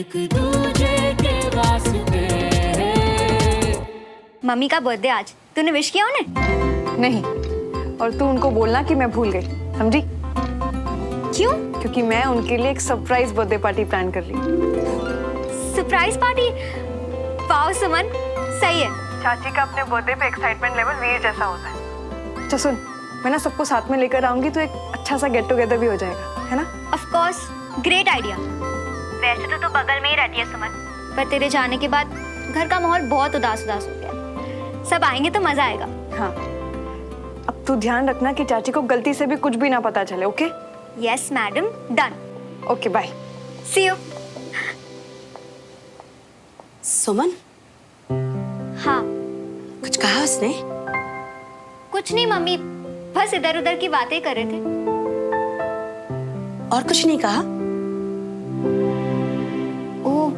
एक दूजे के वास्ते। मम्मी का बर्थडे आज, तूने विश किया उन्हें? नहीं, और तू उनको बोलना कि मैं भूल गई, समझी? क्यों? क्योंकि मैं उनके लिए एक सरप्राइज बर्थडे पार्टी प्लान कर रही हूँ। Surprise party? वाओ सुमन, सही है। चाची का अपने बर्थडे पे एक्साइटमेंट लेवल वीर जैसा होता है। अच्छा सुन, मैं ना सबको साथ में लेकर आऊंगी तो एक अच्छा सा गेट टुगेदर भी हो जाएगा, है ना? Of course, great idea. वैसे तो तू बगल में ही रहती है सुमन, पर तेरे जाने के बाद घर का माहौल बहुत उदास उदास हो गया। सब आएंगे तो मजा आएगा। हाँ, अब तू ध्यान रखना कि चाची को गलती से भी कुछ भी ना पता चले, okay? Yes madam, done. Okay, bye. See you. Suman, हाँ। कुछ कहा उसने? कुछ नहीं मम्मी, बस इधर उधर की बातें कर रहे थे। और कुछ नहीं कहा? ओह,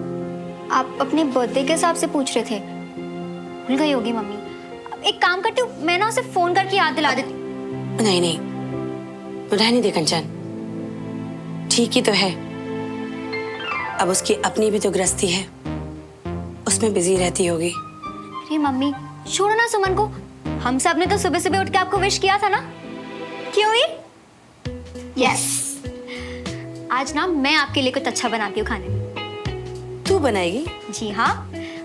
आप अपने बर्थडे के हिसाब से पूछ रहे थे। भूल गई होगी मम्मी। एक काम करती हूँ, मैं ना उसे फोन करके याद दिला देती। नहीं नहीं, रहने दे कंचन, ठीक ही तो है। अब उसकी अपनी भी तो गृहस्थी है, उसमें बिजी रहती होगी। अरे मम्मी, छोड़ो ना सुमन को। हम सब ने तो सुबह सुबह उठ के आपको विश किया था ना, क्यों ही? यस, आज ना मैं आपके लिए कुछ अच्छा बनाती हूँ खाने में। तू बनाएगी? जी हाँ,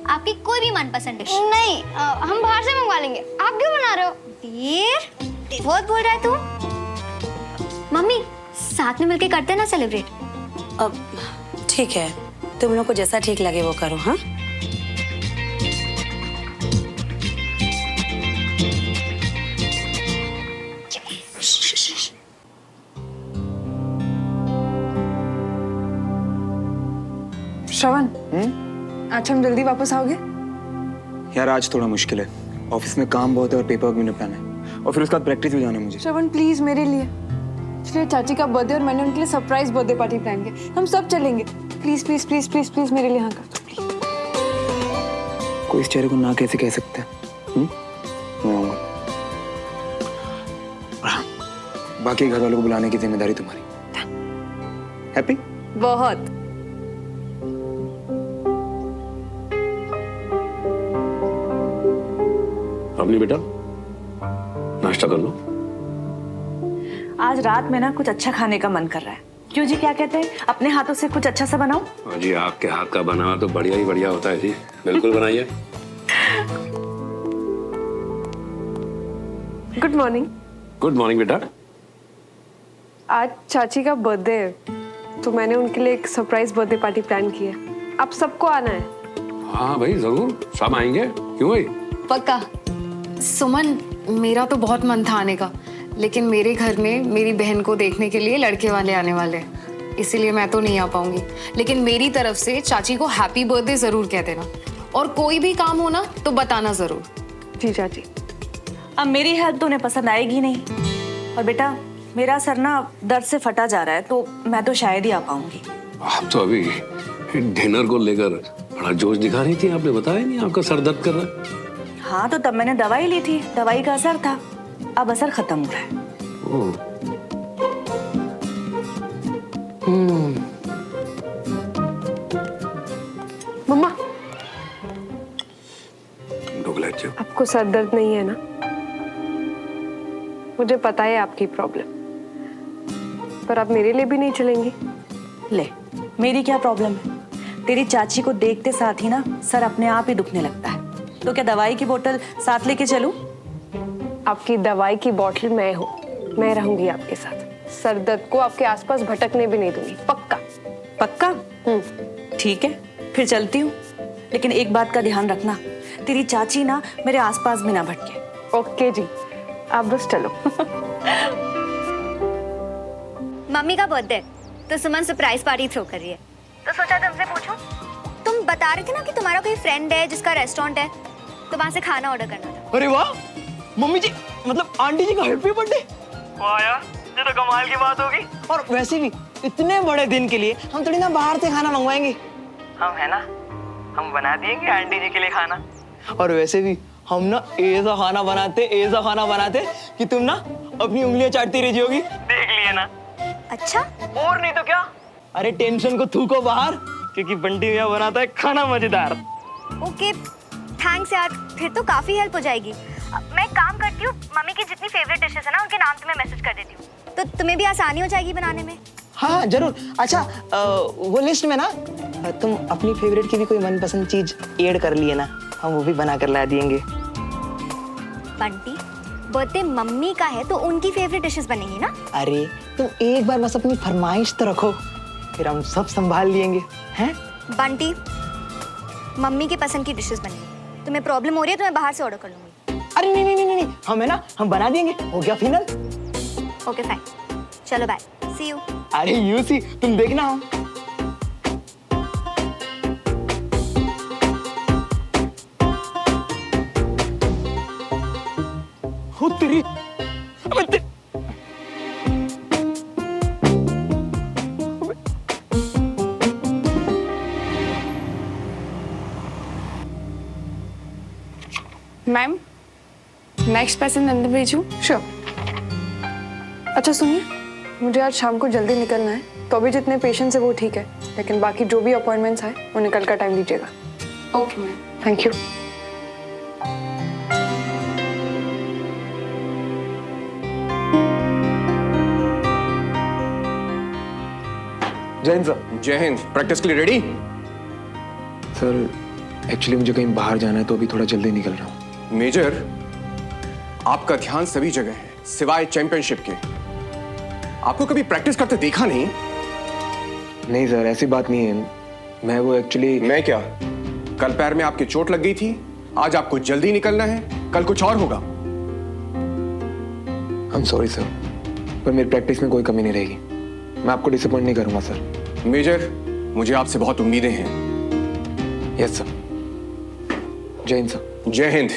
आपकी कोई भी मनपसंद डिश। नहीं, हम बाहर से मंगवा लेंगे। आप क्यों बना रहे हो? वीर, बहुत बोल रहा है तू। मम्मी, साथ में मिलके करते हैं ना सेलिब्रेट। अब ठीक है, तुम लोग को जैसा ठीक लगे वो करो। हाँ, श्रवण, आज हम जल्दी वापस आओगे? यार आज थोड़ा मुश्किल है, ऑफिस में काम बहुत है और पेपर वर्क भी निपटाना है, और फिर उसके बाद प्रैक्टिस भी जाना है मुझे। श्रवण प्लीज मेरे लिए। एक्चुअली चाची का बर्थडे और मैंने उनके लिए सरप्राइज बर्थडे पार्टी प्लान किया। हम सब चलेंगे। Please please please please please मेरे लिए हाँ कर दो प्लीज। कोई इस चेहरे को ना कैसे कह सकता है? मैं आऊंगा। और हाँ, बाकी घर वालों को बुलाने की जिम्मेदारी तुम्हारी। हैप्पी? बहुत। अपनी बेटा नाश्ता कर लो। आज रात में ना कुछ अच्छा खाने का मन कर रहा है। क्यों जी, क्या कहते हैं? अपने हाथों से कुछ अच्छा सा बनाओ। हाँ जी, आपके हाथ का बना हुआ तो बढ़िया ही बढ़िया होता है जी। बिल्कुल बनाइए। Good morning. गुड मॉर्निंग बेटा। आज चाची का बर्थडे है, तो मैंने उनके लिए एक सरप्राइज बर्थडे पार्टी प्लान की है। आप सबको आना है। हाँ भाई जरूर, सब आएंगे। क्यों भाई? पक्का। सुमन, मेरा तो बहुत मन था आने का, लेकिन मेरे घर में मेरी बहन को देखने के लिए लड़के वाले आने वाले हैं, इसीलिए मैं तो नहीं आ पाऊंगी। लेकिन मेरी तरफ से चाची को हैप्पी बर्थडे जरूर कह देना, और कोई भी काम हो ना तो बताना जरूर। जी चाची। अब मेरी हेल्प तो उन्हें पसंद आएगी नहीं। और बेटा, मेरा सर ना दर्द से फटा जा रहा है, तो मैं तो शायद ही आ पाऊंगी। आप तो अभी डिनर को लेकर बड़ा जोश दिखा रही थी, आपने बताया नहीं आपका सर दर्द कर रहा है। हाँ, तो तब मैंने दवाई ली थी, दवाई का असर था। अब असर खत्म हो रहा है। ओह। मम्मा, डोगलाइट आपको सर दर्द नहीं है ना? मुझे पता है आपकी प्रॉब्लम, पर आप मेरे लिए भी नहीं चलेंगी? ले, मेरी क्या प्रॉब्लम है? तेरी चाची को देखते साथ ही ना सर अपने आप ही दुखने लगता है। तो क्या दवाई की बोतल साथ लेके चलूं? आपकी दवाई की बोतल मैं हूँ, मैं रहूंगी आपके साथ। सर दर्द को आपके आसपास भटकने भी नहीं दूंगी, पक्का। पक्का? ठीक है, फिर चलती हूँ। लेकिन एक बात का ध्यान रखना, तेरी चाची ना मेरे आसपास भी ना भटके। ओके जी, आप बस चलो। मम्मी का बर्थडे तो सुमन सरप्राइज पार्टी थ्रो कर रही है, तो सोचा तुमसे पूछूं। तुम बता रहे थे ना कि तुम्हारा कोई फ्रेंड है जिसका रेस्टोरेंट है, तो वहां से खाना ऑर्डर करना था। अरे वाह, मम्मी जी, मतलब आंटी जी का हैप्पी बर्थडे। वाह यार, ये तो कमाल की बात होगी। और वैसे भी इतने बड़े दिन के लिए हम थोड़ी ना बाहर से खाना मंगवाएंगे। हम है ना, हम बना देंगे आंटी जी के लिए खाना। और वैसे भी हम ना ऐसा खाना बनाते कि तुम ना अपनी उंगलियां चाटती रह जाओगी। देख लिए ना। अच्छा, और नहीं तो क्या। अरे टेंशन को थूको बाहर, क्योंकि बंटी भैया बनाता है खाना मजेदार। ओके थैंक्स यार, फिर तो काफ़ी हेल्प हो जाएगी। मैं एक काम करती हूँ, मम्मी की जितनी फेवरेट डिशेस है ना उनके नाम तुम्हें मैसेज कर देती हूँ, तो तुम्हें भी आसानी हो जाएगी बनाने में। हाँ जरूर। अच्छा वो लिस्ट में ना तुम अपनी फेवरेट की भी कोई मनपसंद चीज ऐड कर लिए ना, हम वो भी बना कर ला देंगे। बंटी बर्थडे मम्मी का है तो उनकी फेवरेट डिशेस बनेंगी ना। अरे तुम एक बार बस अपनी फरमाइश तो रखो, फिर हम सब संभाल लेंगे हैं। बंटी मम्मी की पसंद की डिशेस बनेंगी, तुम्हें प्रॉब्लम हो रही है तो मैं बाहर से ऑर्डर कर लूंगी। अरे नहीं नहीं नहीं नहीं, हम है ना, हम बना देंगे, हो गया फाइनल। ओके फाइन, चलो बाय, सी यू। अरे यू सी, तुम देखना हो। हो तेरी, अबे मैम नेक्स्ट पैसेंजर अंदर भेजूं? श्योर। अच्छा सुनिए, मुझे आज शाम को जल्दी निकलना है, तो अभी जितने पेशेंट्स है वो ठीक है, लेकिन बाकी जो भी अपॉइंटमेंट्स हैं उन्हें कल का टाइम दीजिएगा। Okay ma'am, thank you. जय हिंद सर। जय हिंद। प्रैक्टिस के लिए रेडी? सर एक्चुअली मुझे कहीं बाहर जाना है तो अभी थोड़ा जल्दी निकल रहा हूँ। मेजर, आपका ध्यान सभी जगह है सिवाय चैंपियनशिप के। आपको कभी प्रैक्टिस करते देखा नहीं? नहीं सर, ऐसी बात नहीं है, मैं वो एक्चुअली। मैं क्या? कल पैर में आपकी चोट लग गई थी, आज आपको जल्दी निकलना है, कल कुछ और होगा। आई एम सॉरी सर, पर मेरी प्रैक्टिस में कोई कमी नहीं रहेगी, मैं आपको डिसअपॉइंट नहीं करूंगा सर। मेजर, मुझे आपसे बहुत उम्मीदें हैं। Yes sir. जय हिंद सर। जय हिंद।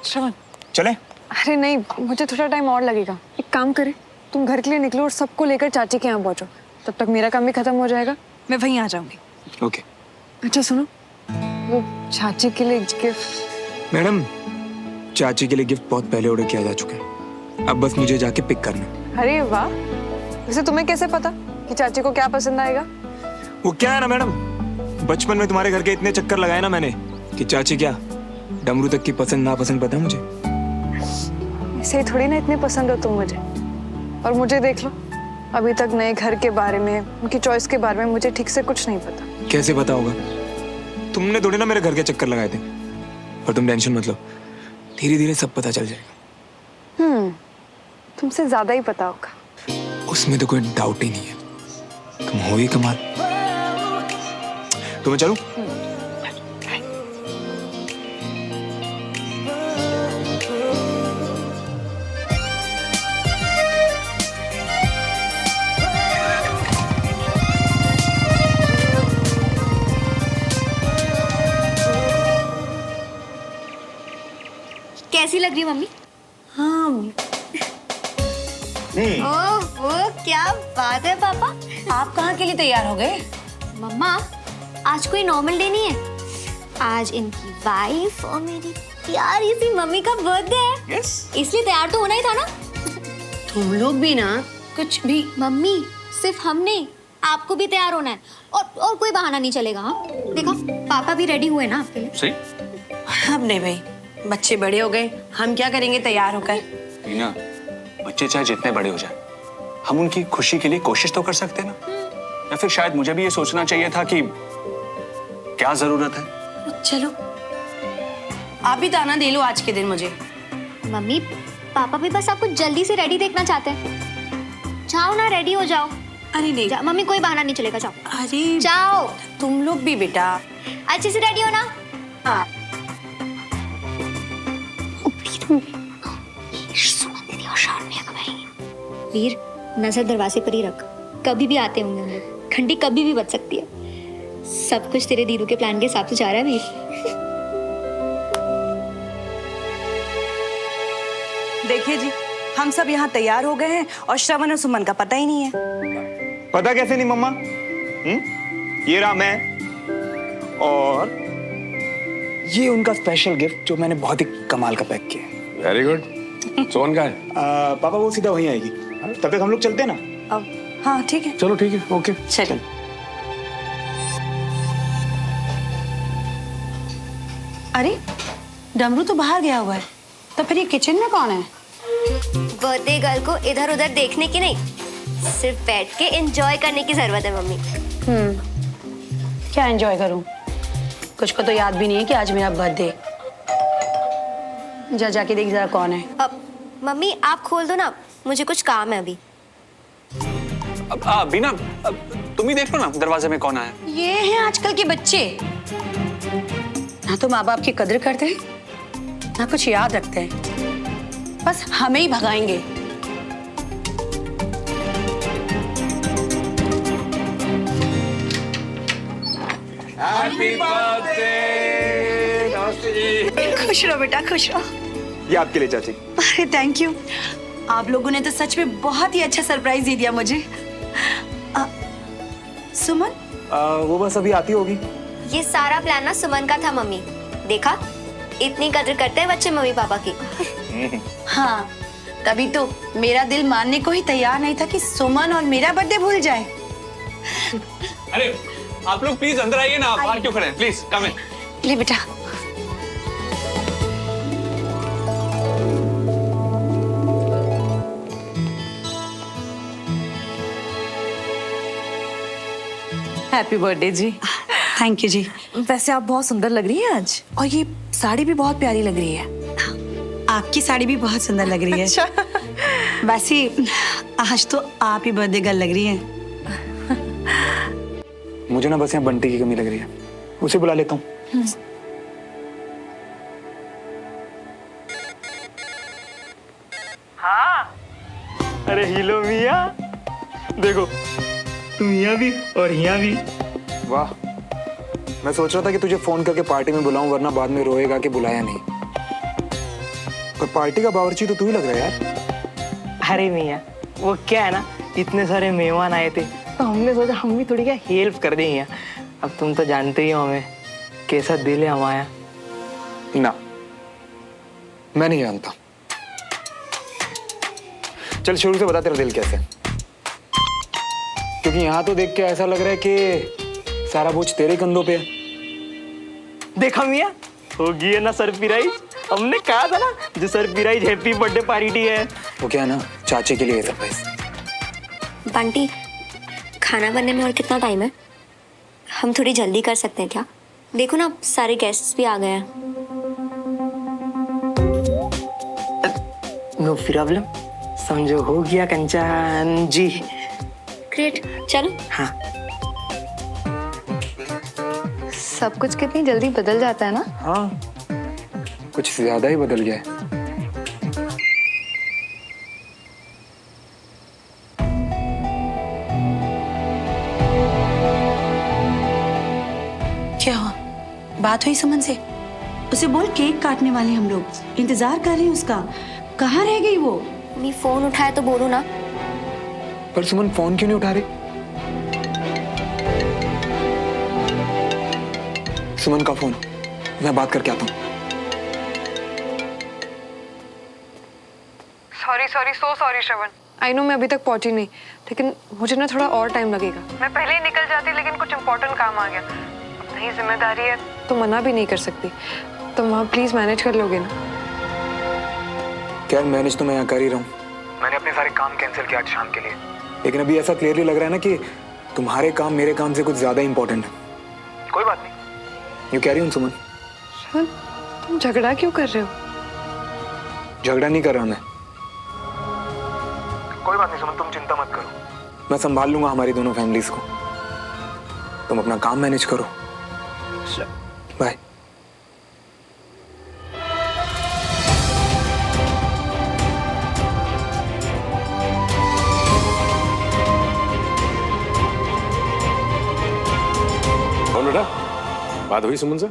श्रवण चले? अरे नहीं, मुझे थोड़ा टाइम और लगेगा। एक काम करें, तुम घर के लिए निकलो और सबको लेकर चाची के यहाँ पहुंचो, तब तक मेरा काम भी खत्म हो जाएगा, मैं वहीं आ जाऊंगी। ओके। अच्छा सुनो, वो चाची के लिए गिफ्ट। मैडम, चाची के लिए गिफ्ट बहुत पहले ऑर्डर किया जा चुका है, अब बस मुझे जाके पिक करना। अरे वाह, वैसे तुम्हें कैसे पता कि चाची को क्या पसंद आएगा? वो क्या है ना मैडम, बचपन में तुम्हारे घर के इतने चक्कर लगाए ना मैंने कि चाची क्या डमरू तक की पसंद नापसंद पता है मुझे। ऐसे ही थोड़ी ना इतने पसंद हो तुम मुझे, और मुझे देख लो, अभी तक नए घर के बारे में, उनकी चॉइस के बारे में मुझे ठीक से कुछ नहीं पता। कैसे पता होगा? तुमने थोड़ी ना मेरे घर के चक्कर लगाए थे, और तुम टेंशन मत लो, धीरे धीरे सब पता चल जाएगा। तुमसे ज्यादा ही पता होगा। उसमें तो कोई डाउट ही नहीं है, तुम हो ही कमाल। तो मैं चलूं? कैसी लग रही है मम्मी? हाँ ओह क्या बात है पापा, आप कहाँ के लिए तैयार हो गए? मम्मा आज कोई नॉर्मल डे नहीं है, आज इनकी वाइफ और मेरी प्यारी सी मम्मी का बर्थडे है। इसलिए तैयार तो होना ही था ना। तुम लोग भी ना कुछ भी। मम्मी सिर्फ हम नहीं, आपको भी तैयार होना है, और कोई बहाना नहीं चलेगा। हाँ देखा, पापा भी रेडी हुए ना आपके लिए। सही। अब नहीं भाई, बच्चे बड़े हो गए, हम क्या करेंगे तैयार होकर? रीना, बच्चे चाहे जितने बड़े हो जाए, हम उनकी खुशी के लिए कोशिश तो कर सकते हैं ना। या फिर शायद मुझे भी ये सोचना चाहिए था कि क्या जरूरत है। चलो आप भी ताना दे लो आज के दिन मुझे। मम्मी पापा भी बस आपको जल्दी से रेडी देखना चाहते हैं। जाओ ना, रेडी हो जाओ। अरे नहीं मम्मी कोई बहाना नहीं चलेगा, जाओ। अरे जाओ, तुम लोग भी बेटा अच्छे से रेडी हो ना। हाँ। वीर नजर दरवाजे पर ही रख, कभी भी आते होंगे हम लोग, घंटी कभी भी बज सकती है। सब कुछ तेरे दीदू के प्लान के हिसाब से जा रहा है वीर। देखिए जी, हम सब यहाँ तैयार हो गए हैं और श्रवण और सुमन का पता ही नहीं है। पता कैसे नहीं मम्मा? ये रहा मैं, और ये उनका स्पेशल गिफ्ट जो मैंने बहुत ही कमाल का पैक किया है। Very good. सोन का है? पापा वो सीधा वहीं आएगी। तब तक हम लोग चलते हैं ना? अब हाँ ठीक है। चलो ठीक है, ओके चलो। अरे डमरू तो बाहर गया हुआ है, तो फिर ये किचन में कौन है? बर्थडे गर्ल को इधर उधर देखने की नहीं, सिर्फ बैठ के एंजॉय करने की जरूरत है मम्मी। क्या एंजॉय करूं? कुछ को तो याद भी नहीं है कि आज मेरा बर्थडे। जा जाके देख जरा कौन है। अब मम्मी आप खोल दो ना, मुझे कुछ काम है अभी। अब बीना, तुम ही देख लो ना दरवाजे में कौन आया। ये हैं आजकल के बच्चे, ना तो माँ बाप की कदर करते हैं ना कुछ याद रखते हैं, बस हमें ही भगाएंगे। Happy birthday. नमस्ते जी। खुश रहो बेटा, खुश रहो। ये आपके लिए चाची। अरे थैंक यू, आप लोगों ने तो सच में बहुत ही अच्छा सरप्राइज दे दिया मुझे। सुमन? वो बस अभी आती होगी। ये सारा प्लान ना सुमन का था मम्मी। देखा, इतनी कदर करते हैं बच्चे मम्मी पापा की। हाँ, तभी तो मेरा दिल मानने को ही तैयार नहीं था कि सुमन और मेरा बर्थडे भूल जाए। अरे आप लोग प्लीज अंदर आइए ना, आप बाहर क्यों खड़े हैं? Please come in. ले बेटा। हैप्पी बर्थडे जी। थैंक यू जी। वैसे आप बहुत सुंदर लग रही हैं आज, और ये साड़ी भी बहुत प्यारी लग रही है। आपकी साड़ी भी बहुत सुंदर लग रही है। अच्छा। वैसे आज तो आप ही बर्थडे गर्ल लग रही हैं। मुझे ना बस यहाँ बंटी की कमी लग रही है, उसे बुला लेता हूँ। हाँ। अरे हिलो मिया, देखो तुम यहाँ भी और यहाँ भी। वाह, मैं सोच रहा था कि तुझे फोन करके पार्टी में बुलाऊं, वरना बाद में रोएगा कि बुलाया नहीं। पर पार्टी का बावर्ची तो तू ही लग रहा है यार। अरे मिया, वो क्या है ना, इतने सारे मेहमान आए थे तो हमने सोचा हम भी थोड़ी क्या हेल्प कर देंगे। अब तुम तो जानते ही हो हमें, कैसा दिल है हमारा। ना, मैं नहीं जानता। चल शुरू से बता तेरा दिल कैसे, क्योंकि यहाँ तो देख के ऐसा लग रहा है कि सारा बोझ तेरे कंधों पे है। देखा मिया, होगी है ना सरप्राइज। हमने कहा था ना, जो सरप्राइज हैप्पी बर्थडे पार्टी है। वो क्या है ना, चाची के लिए सरप्राइज। बंटी, खाना बनने में और कितना टाइम है? हम थोड़ी जल्दी कर सकते हैं क्या? देखो ना, सारे गेस्ट्स भी आ गए हैं। नो प्रॉब्लम, समझो हो गया कंचन जी। ग्रेट, चलो। हाँ। सब कुछ कितनी जल्दी बदल जाता है ना। हाँ, कुछ ज्यादा ही बदल गया है। क्या हुआ? बात हुई सुमन से? उसे बोल केक काटने वाले हम लोग, इंतजार कर रहे हैं उसका। कहाँ रह गई वो? मम्मी फोन उठाए तो बोलो ना। पर सुमन फोन क्यों नहीं उठा रही? सुमन का फोन, मैं बात करके आता हूँ। Sorry so sorry Shravan. I know मैं अभी तक पहुंची नहीं, लेकिन मुझे ना थोड़ा और टाइम लगेगा। मैं पहले ही निकल जाती, लेकिन कुछ इम्पोर्टेंट काम आ गया। अपनी जिम्मेदारी है तो मना भी नहीं कर सकती। तुम वहाँ प्लीज मैनेज कर लोगे ना? क्या मैनेज तो मैं यहाँ कर ही रहा हूँ। मैंने अपने सारे काम कैंसिल किया आज शाम के लिए, लेकिन अभी ऐसा क्लियरली लग रहा है ना कि तुम्हारे काम मेरे काम से कुछ ज्यादा इंपॉर्टेंट है। कोई बात नहीं, यू कैरी ऑन सुमन। श्रवण, तुम झगड़ा क्यों कर रहे हो? झगड़ा नहीं कर रहा मैं। कोई बात नहीं सुमन, तुम चिंता मत करो, मैं संभाल लूंगा हमारी दोनों फैमिलीज को। तुम अपना काम मैनेज करो। बाय। कौन बेटा, बात हुई सुमन से?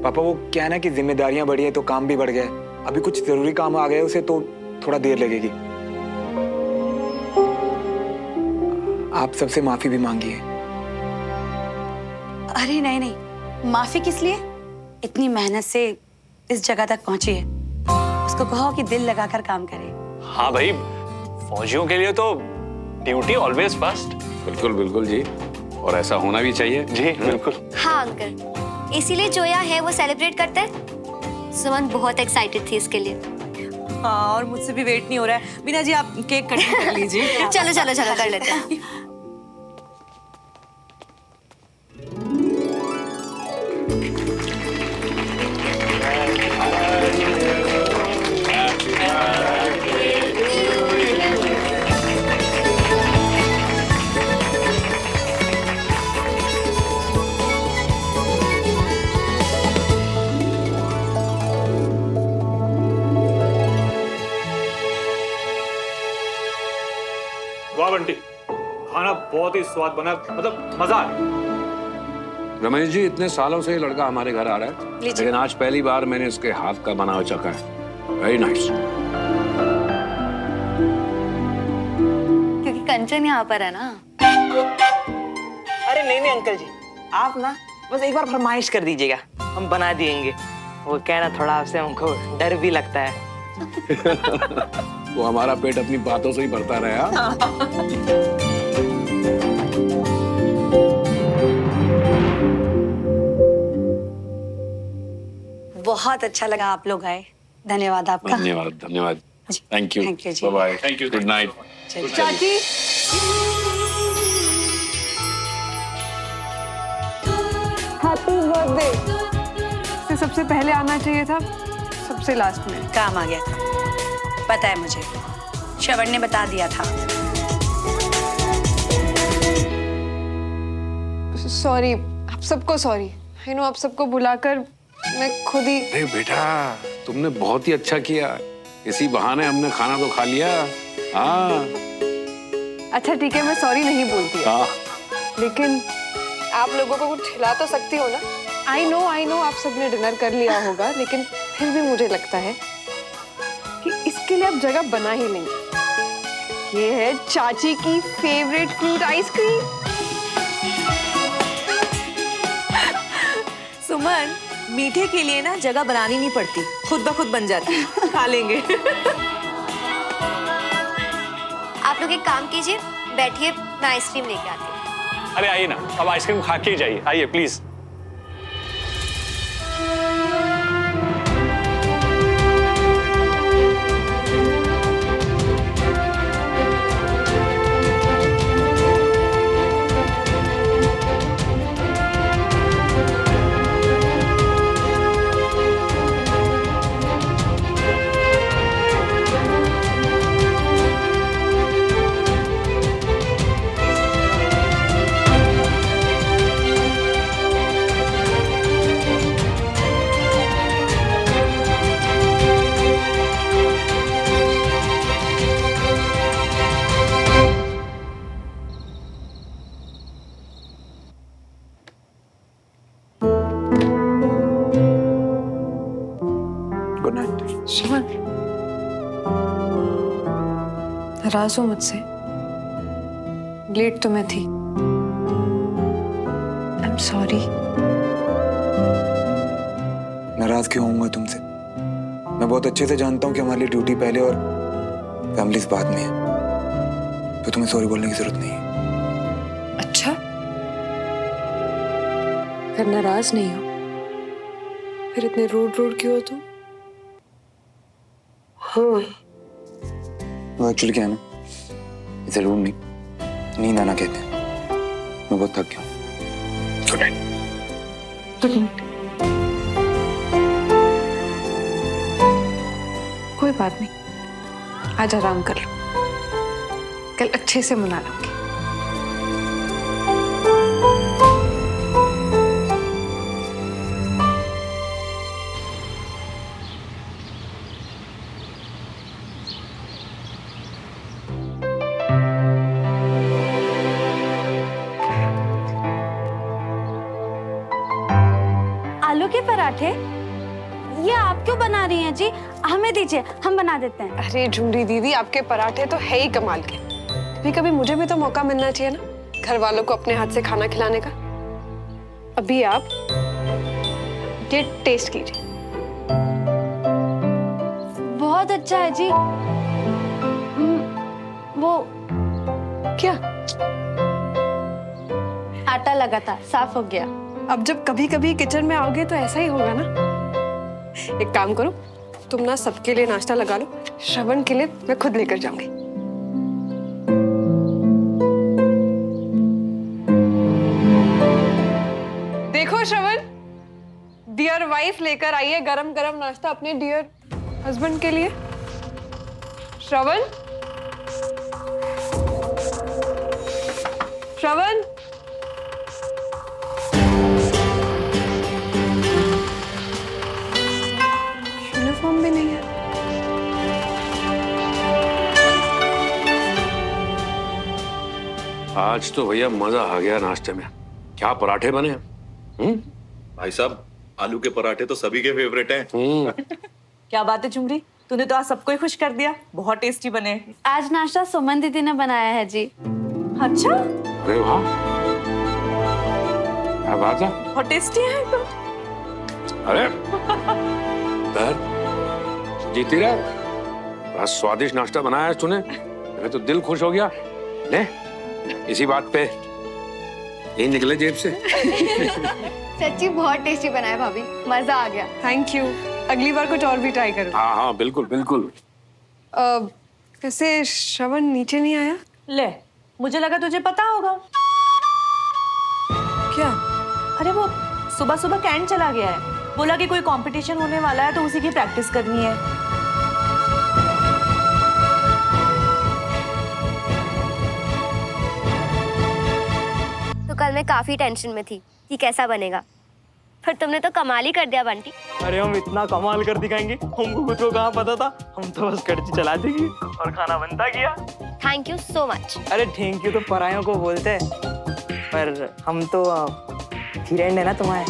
पापा वो क्या है ना कि जिम्मेदारियां बढ़ी है तो काम भी बढ़ गया है। अभी कुछ जरूरी काम आ गए उसे, तो थोड़ा देर लगेगी। आप सबसे माफी भी मांगी है। अरे नहीं नहीं, माफी किस लिए? इतनी मेहनत से इस जगह तक पहुंची है, उसको कहो कि दिल लगाकर काम करे। हाँ भाई, फौजियों के लिए तो ड्यूटी ऑलवेज फर्स्ट। बिल्कुल बिल्कुल जी, और ऐसा होना भी चाहिए जी बिल्कुल। हाँ अंकल, इसीलिए जोया है वो सेलिब्रेट करते हैं। सुमन बहुत एक्साइटेड थी इसके लिए। हाँ, और मुझसे भी वेट नहीं हो रहा है। मीना जी आप केक कटिंग कर लीजिए। चलो चलो चलो कर लेते हैं। वाह बंटी, खाना बहुत ही स्वाद बना, मतलब मजा आया। रमेश जी, इतने सालों से ये लड़का हमारे घर आ रहा है, लेकिन आज पहली बार मैंने इसके हाथ का बना हुआ चखा है। Very nice. क्योंकि कंचन यहाँ पर है ना। अरे नहीं नहीं अंकल जी, आप ना बस एक बार फरमाइश कर दीजिएगा, हम बना देंगे। वो कहना थोड़ा आपसे हमको डर भी लगता है। वो हमारा पेट अपनी बातों से ही भरता रहा। बहुत अच्छा लगा आप लोग आए, धन्यवाद आपका। धन्यवाद धन्यवाद। Thank you. थैंक यू जी। Bye bye. Thank you. Good night. चाची हैप्पी बर्थडे। सबसे पहले आना चाहिए था, सबसे लास्ट में। काम आ गया था, पता है मुझे, श्रवण ने बता दिया था। सॉरी, आप सबको सॉरी। आई नो, आप सबको बुलाकर मैं खुद ही। अरे बेटा, तुमने बहुत ही अच्छा किया, इसी बहाने हमने खाना तो खा लिया। हाँ अच्छा ठीक है, मैं सॉरी नहीं बोलती, लेकिन आप लोगों को कुछ खिला तो सकती हो ना। आई नो आप सबने डिनर कर लिया होगा, लेकिन फिर भी मुझे लगता है कि इसके लिए अब जगह बना ही नहीं। ये है चाची की फेवरेट फ्रूट आइसक्रीम। सुमन, मीठे के लिए ना जगह बनानी नहीं पड़ती, खुद ब खुद बन जाती है। खा लेंगे। आप लोग एक काम कीजिए, बैठिए, मैं आइसक्रीम लेके आती हूँ। अरे आइए ना, अब आइसक्रीम खा के ही जाइए, आइए प्लीज। Good night. सुमन, नाराज हो मुझसे? लेट तो मैं थी। I am sorry. नाराज क्यों होऊंगा तुमसे? मैं बहुत अच्छे से जानता हूँ कि हमारी ड्यूटी पहले और फैमिली बाद में है, तो तुम्हें सॉरी बोलने की जरूरत नहीं है। अच्छा, अगर नाराज नहीं हो फिर इतने रूड क्यों हो तुम? वो एक्चुअली क्या है ना, इसे रूड नहीं, नींद आना कहते हैं। मैं बहुत थक गया हूँ। Good night. Good night. कोई बात नहीं, आज आराम कर लो, कल अच्छे से मना लूंगी। आलू के पराठे ये आप क्यों बना रही हैं जी? हमें दीजिए, हम बना देते हैं। अरे झुमरी दीदी, आपके पराठे तो है ही कमाल के। कभी कभी मुझे भी तो मौका मिलना चाहिए ना, घर वालों को अपने हाथ से खाना खिलाने का। अभी आप ये टेस्ट कीजिए। बहुत अच्छा है जी। वो क्या? आटा लगा था, साफ हो गया। अब जब कभी कभी किचन में आओगे तो ऐसा ही होगा ना। एक काम करो, तुम ना सबके लिए नाश्ता लगा लो, श्रवण के लिए मैं खुद लेकर जाऊंगी। देखो श्रवण, डियर वाइफ लेकर आई है गरम गरम नाश्ता अपने डियर हस्बैंड के लिए। श्रवण, श्रवण, यूनिफॉर्म भी नहीं है। आज तो भैया मजा आ गया नाश्ते में। क्या पराठे बने हैं। भाई साहब, आलू के पराठे तो सभी के फेवरेट हैं। क्या बात है चुमरी, तूने तो आज सबको ही खुश कर दिया। बहुत टेस्टी बने। आज नाश्ता सुमन दीदी ने बनाया है जी। अच्छा, अरे वाह, क्या बात है। बहुत टेस्टी है तो। अरे जीती रहा, बड़ा स्वादिष्ट नाश्ता बनाया है तूने। मेरा तो दिल खुश हो गया। ले, इसी बात पे ये निकले जेब से। सच्ची बहुत टेस्टी बना है भाभी, मजा आ गया। थैंक यू, अगली बार कुछ और भी ट्राई करो। हाँ हाँ बिल्कुल बिल्कुल। वैसे श्रवण नीचे नहीं आया? ले, मुझे लगा तुझे पता होगा। क्या? अरे वो सुबह सुबह कैंट चला गया है, बोला कि कोई कंपटीशन होने वाला है तो उसी की प्रैक्टिस करनी है। तो कल मैं काफी टेंशन में थी कि कैसा बनेगा, फिर तुमने तो कमाल ही कर दिया बंटी। अरे हम इतना कमाल कर दिखाएंगे, हमको खुद को कहाँ पता था। हम तो बस कड़ची चला देंगे और खाना बनता गया। Thank you so much. अरे थैंक यू तो परायों को बोलते हैं, पर हम तो फ्रेंड है ना तुम्हारे।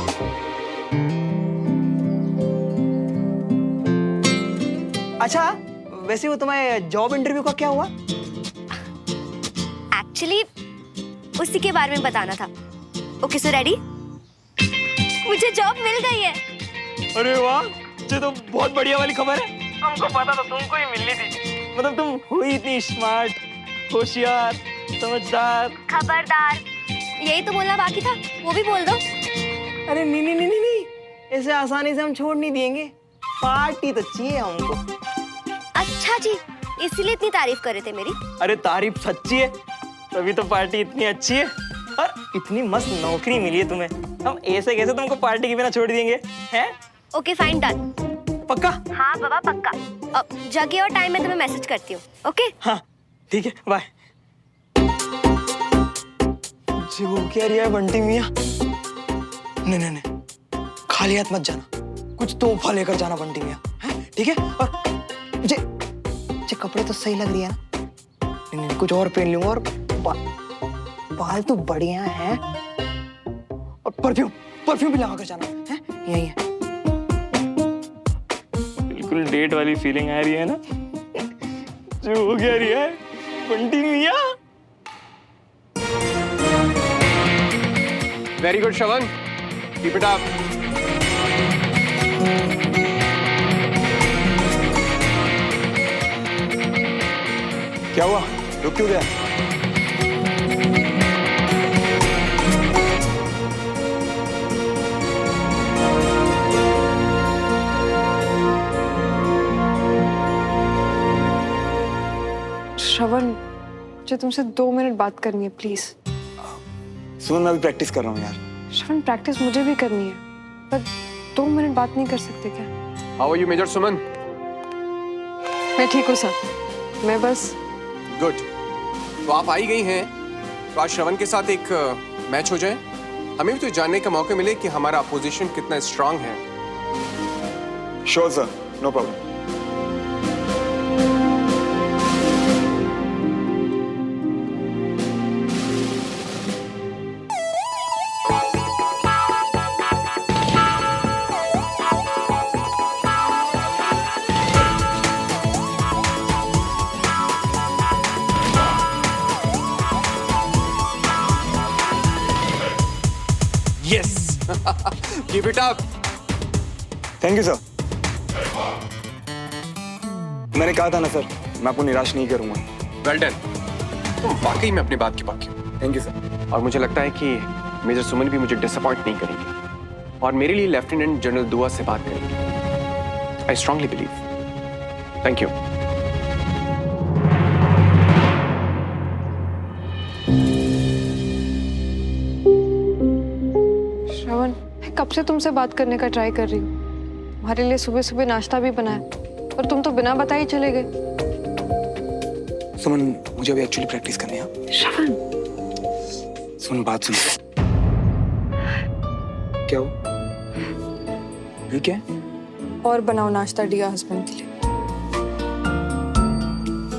अच्छा, वैसे वो तुम्हारे जॉब इंटरव्यू का क्या हुआ? एक्चुअली उसी के बारे में बताना था। Okay so ready? मुझे जॉब मिल गई है। अरे वाह, ये तो बहुत बढ़िया वाली खबर है। हमको पता था तुमको ही मिलनी थी। मतलब तुम हुई इतनी स्मार्ट, होशियार, समझदार, खबरदार। यही तो बोलना बाकी था, वो भी बोल दो। अरे नहीं नहीं नहीं नहीं, ऐसे आसानी से हम छोड़ नहीं देंगे। पार्टी तो चाहिए हमको। अच्छा जी, इसीलिए इतनी तारीफ कर रहे थे मेरी। अरे तारीफ सच्ची है, तभी तो पार्टी इतनी अच्छी है और इतनी मस्त नौकरी मिली है तुम्हें। हम ऐसे कैसे तुमको पार्टी के बिना छोड़ देंगे हैं? Okay fine, done. पक्का? हाँ बाबा पक्का। अब जगह और टाइम में तुम्हें मैसेज करती हूँ। ओके? हाँ ठीक है, बाय। जो कह रही है बंटी मियाँ, नहीं नहीं नहीं, खाली हाथ मत जाना, कुछ तोहफा लेकर जाना बंटी मियाँ, ठीक है? और मुझे कपड़े तो सही लग रही है ना? नहीं नहीं, कुछ और पहन लूंगा। और बाल तो बढ़िया हैं, और परफ्यूम भी लगा कर जाना है। यही है, बिल्कुल डेट वाली फीलिंग आ रही है ना? जो हो गया रही है बंटी मियाँ। Very good Shravan, keep it up. क्या हुआ, रुक क्यों गया? श्रवण, मुझे तुमसे 2 मिनट बात करनी है प्लीज। सुमन, मैं अभी प्रैक्टिस कर रहा हूँ यार। श्रवण, प्रैक्टिस मुझे भी करनी है, पर 2 मिनट बात नहीं कर सकते क्या? हाउ आर यू मेजर सुमन? मैं ठीक हूँ सर, मैं बस। गुड, तो आप आई गई हैं तो आज श्रवण के साथ एक मैच हो जाए। हमें भी तो जानने का मौका मिले कि हमारा अपोजिशन कितना स्ट्रांग है। Sure sir, no problem. Yes! Keep it up! Thank you sir. मैंने कहा था ना सर, मैं आपको निराश नहीं करूंगा। वेल डन, तुम वाकई में अपनी बात की पक्के हो। Thank you sir. और मुझे लगता है कि मेजर सुमन भी मुझे डिसअपॉइंट नहीं करेंगे और मेरे लिए लेफ्टिनेंट जनरल दुआ से बात करेंगे। I strongly believe. Thank you. Shravan, मैं कब से तुमसे बात करने का ट्राई कर रही हूँ। तुम्हारे लिए सुबह सुबह नाश्ता भी बनाया और तुम तो बिना बताए ही चले गए। सुमन, मुझे अभी एक्चुअली प्रैक्टिस करनी है। श्रवण, सुन बात सुन। क्या हो? ठीक है? और बनाओ नाश्ता डियर हस्बैंड के लिए।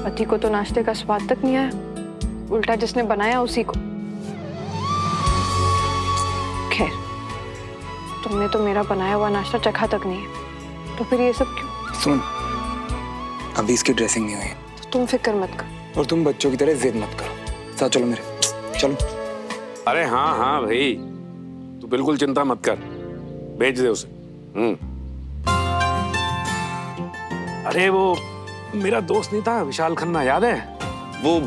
पति को तो नाश्ते का स्वाद तक नहीं आया, उल्टा जिसने बनाया उसी को। खैर, तुमने तो मेरा बनाया हुआ नाश्ता चखा तक नहीं है, तो फिर ये सब क्यों? सुन, अभी इसकी ड्रेसिंग नहीं हुई, तो तुम फिक्र मत करो और तुम बच्चों की तरह जिद मत करो। साथ चलो मेरे, चलो। अरे हाँ हाँ भाई, तू बिल्कुल चिंता मत कर, भेज दे उसे। अरे वो मेरा दोस्त नहीं था विशाल खन्ना, याद है? वो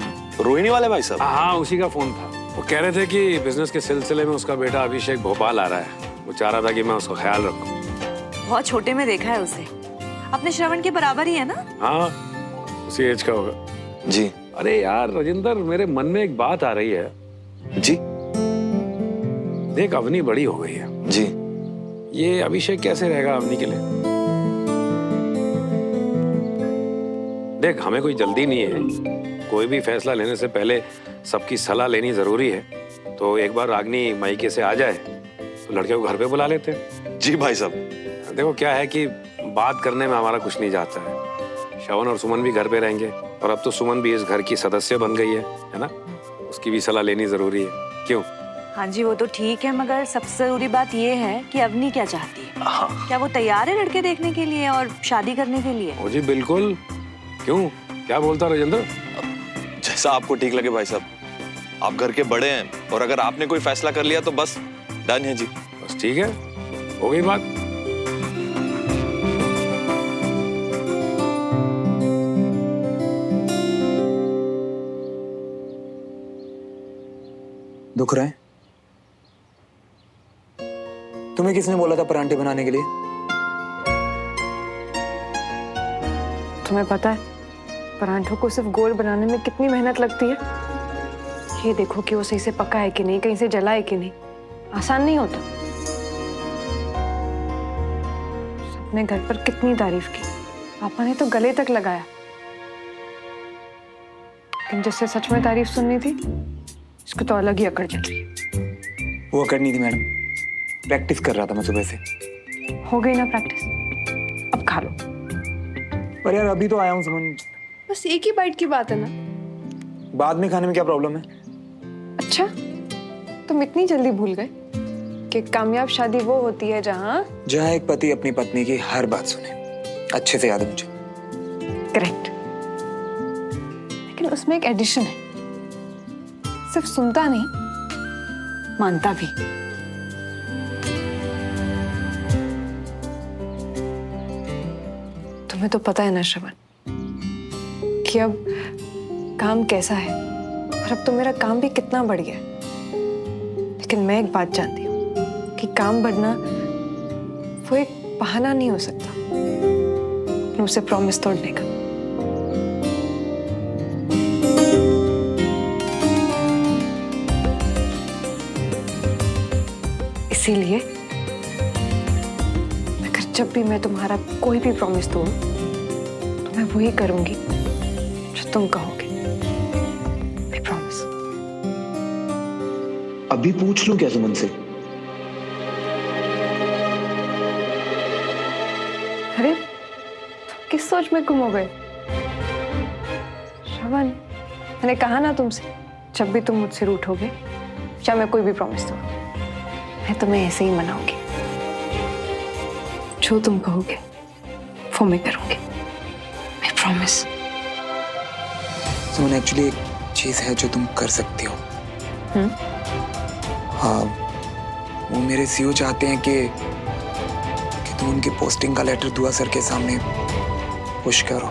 रोहिणी वाले भाई साहब? हाँ, उसी का फोन था। वो कह रहे थे कि बिजनेस के सिलसिले में उसका बेटा अभिषेक भोपाल आ रहा है। वो चाह रहा था कि मैं उसका ख्याल रखूं। बहुत छोटे में देखा है उसे, अपने श्रवण के बराबर ही है ना? हाँ, उसी एज का होगा। जी। अरे यार राजेंद्र, मेरे मन में एक बात आ रही है। जी। देख, अवनी बड़ी हो गई है। जी। ये अभिषेक कैसे रहेगा अवनी के लिए? देख, हमें कोई जल्दी नहीं है, कोई भी फैसला लेने से पहले सबकी सलाह लेनी जरूरी है। तो एक बार रागनी मायके से आ जाए तो लड़के को घर पे बुला लेते हैं। जी भाई साहब। देखो क्या है कि बात करने में हमारा कुछ नहीं जाता है। श्रवण और सुमन भी घर पे रहेंगे और अब तो सुमन भी इस घर की सदस्य बन गई है ना? उसकी भी सलाह लेनी जरूरी है। क्यों? हाँ जी, वो तो ठीक है, मगर सबसे जरूरी बात ये है कि अवनी क्या चाहती है। क्या वो तैयार है लड़के देखने के लिए और शादी करने के लिए? ओ जी बिल्कुल। क्यों, क्या बोलता राजेंद्र? जैसा आपको ठीक लगे भाई साहब, आप घर के बड़े हैं और अगर आपने कोई फैसला कर लिया तो बस डन है जी। बस ठीक है, हो गई बात। दुख रहा है? तुम्हें किसने बोला था परांठे बनाने के लिए? तुम्हें पता है परांठों को सिर्फ गोल बनाने में कितनी मेहनत लगती है? ये देखो कि वो सही से पका है कि नहीं, कहीं से जला है कि नहीं। आसान नहीं होता। सबने घर पर कितनी तारीफ की, पापा ने तो गले तक लगाया, लेकिन जिससे सच में तारीफ सुननी थी इसको तो अलग ही अकड़ चल रही है। वो अकड़ नहीं थी मैडम, प्रैक्टिस कर रहा था मैं सुबह से। हो गई ना प्रैक्टिस, अब खा लो। पर यार अभी तो आया हूँ सुमन। बस एक ही बाइट की बात है ना, बाद में खाने में क्या प्रॉब्लम है? अच्छा, तुम इतनी जल्दी भूल गए कि कामयाब शादी वो होती है जहाँ एक पति अपनी पत्नी की हर बात सुने। अच्छे से याद है मुझे। करेक्ट, लेकिन उसमें एक एडिशन है, सिर्फ सुनता नहीं मानता भी। तुम्हें तो पता है ना श्रवण कि अब काम कैसा है, और अब तो मेरा काम भी कितना बढ़ गया है। लेकिन मैं एक बात जानती हूँ कि काम बढ़ना वो एक बहाना नहीं हो सकता मुझसे प्रॉमिस तोड़ने का। इसीलिए अगर जब भी मैं तुम्हारा कोई भी प्रॉमिस तोड़ूं तो मैं वही करूंगी जो तुम कहोगे। मैं प्रॉमिस। अभी पूछ लूं क्या सुमन से? अरे किस सोच में गुम हो गए श्रवण? मैंने कहा ना तुमसे, जब भी तुम मुझसे रूठोगे या मैं कोई भी प्रॉमिस दूं, मैं तुम्हें ऐसे ही मनाऊंगी। जो तुम कहोगे वो मैं करूंगी। मैं प्रॉमिस। सुमन, एक्चुअली एक चीज है जो तुम कर सकती हो। हाँ, वो मेरे सीईओ चाहते हैं कि तुम उनकी पोस्टिंग का लेटर दुआ सर के सामने पुश करो।